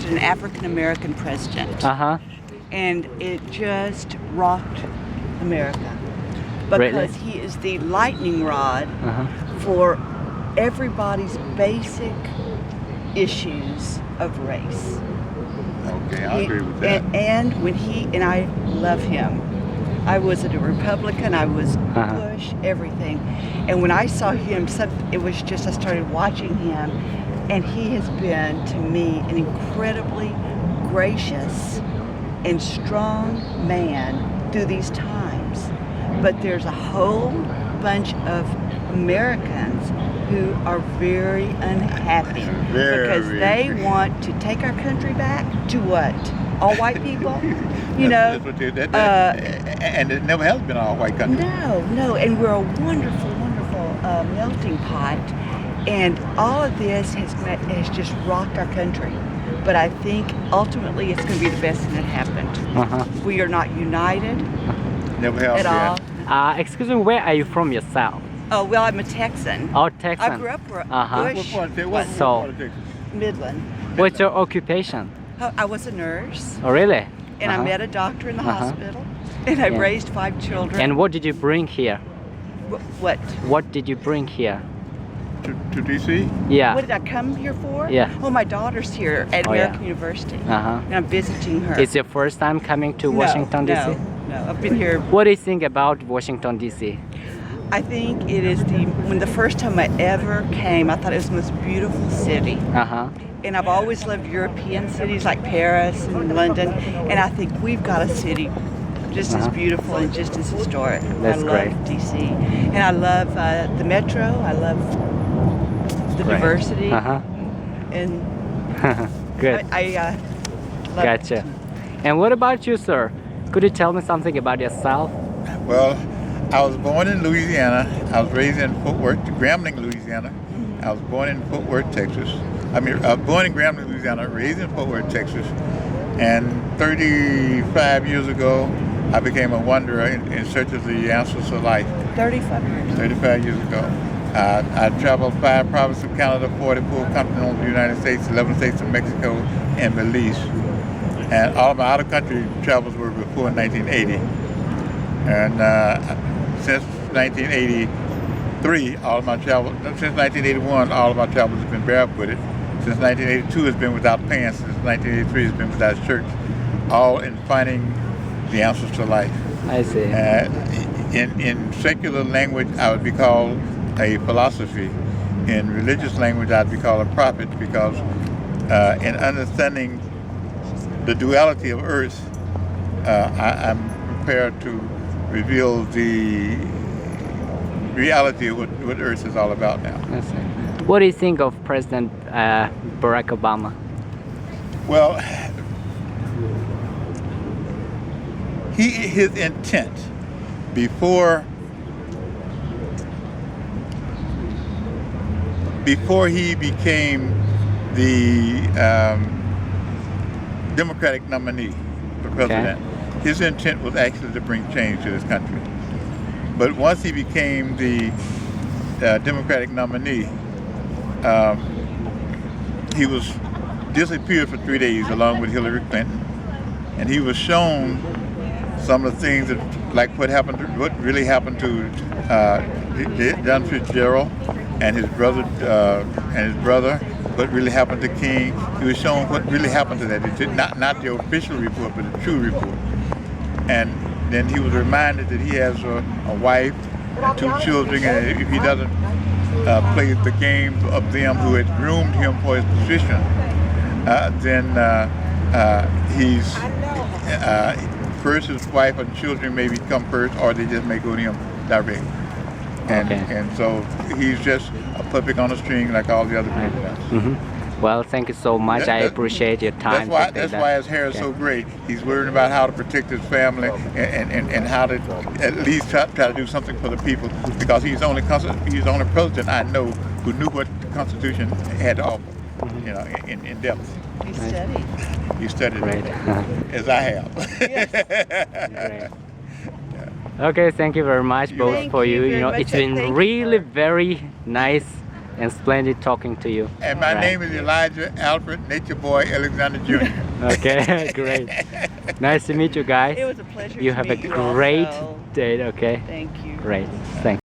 elected an African-American president. And it just rocked America. Because he is the lightning rod for everybody's basic issues of race. Okay, I agree with that. And when and I love him. I was a Republican, I was Bush, everything. And when I saw him, it was just, I started watching him, and he has been, to me, an incredibly gracious and strong man through these times. But there's a whole bunch of Americans who are very unhappy because they want to take our country back to what? All white people? You know? That's what and it never has been an all-white country. No, and we're a wonderful, wonderful melting pot, and all of this has just rocked our country. But I think ultimately it's going to be the best thing that happened. We are not united Never have at all. Excuse me, where are you from yourself? Oh, well, I'm a Texan. Oh, Texan. I grew up Bush. What part of Texas? Midland. What's your occupation? I was a nurse. Oh, really? And I met a doctor in the hospital. And I raised 5 children. And what did you bring here? What? What did you bring here? To D.C.? Yeah. What did I come here for? Yeah. Oh, my daughter's here at American University. And I'm visiting her. It's your first time coming to Washington, D.C.? No, I've been here. What do you think about Washington, D.C.? I think it is when the first time I ever came, I thought it was the most beautiful city. And I've always loved European cities like Paris and London. And I think we've got a city just as beautiful and just as historic. That's great. I love D.C. And I love the metro. I love the diversity. And good. I love Gotcha. it. And what about you, sir? Could you tell me something about yourself? Well, I was born in Louisiana. I was raised in Fort Worth, Grambling, Louisiana. I was born in Fort Worth, Texas. I was born in Grambling, Louisiana, raised in Fort Worth, Texas. And 35 years ago, I became a wanderer in search of the answers to life. 35 years. 35 years ago. I traveled 5 provinces of Canada, 44 continental of the United States, 11 states of Mexico, and Belize. And all of my out-of-country travels were before 1980. And since 1983, all of my travel, since 1981, all of my travels have been barefooted. Since 1982, it's been without pants. Since 1983, it's been without shirts. All in finding the answers to life. I see. In secular language, I would be called a philosophy. In religious language, I'd be called a prophet, because in understanding the duality of earth, I'm prepared to reveal the reality of what Earth is all about now. I see. What do you think of President Barack Obama? Well, his intent before he became the Democratic nominee for president, his intent was actually to bring change to this country. But once he became the Democratic nominee, he was disappeared for 3 days along with Hillary Clinton, and he was shown some of the things that, like what really happened to John Fitzgerald and his brother, what really happened to King. He was shown what really happened to that. Not the official report, but the true report. And then he was reminded that he has a wife and 2 children, and if he doesn't play the game of them who had groomed him for his position, then he's first his wife and children may come first, or they just may go to him direct. And so he's just a puppet on a string like all the other presidents. Well, thank you so much. I appreciate your time. That's why his hair is so great. He's worried about how to protect his family and how to at least try to do something for the people, because he's the only president I know who knew what the Constitution had to offer, you know, in depth. He studied. You studied Great. as I have. Great. Okay, thank you very much, both for you. You know, it's been really very nice and splendid talking to you. And my Right. name is Elijah Alfred Nature Boy Alexander Jr. Okay, great. Nice to meet you guys. It was a pleasure You to have a meet you great also. day, okay? Thank you. Great, thanks.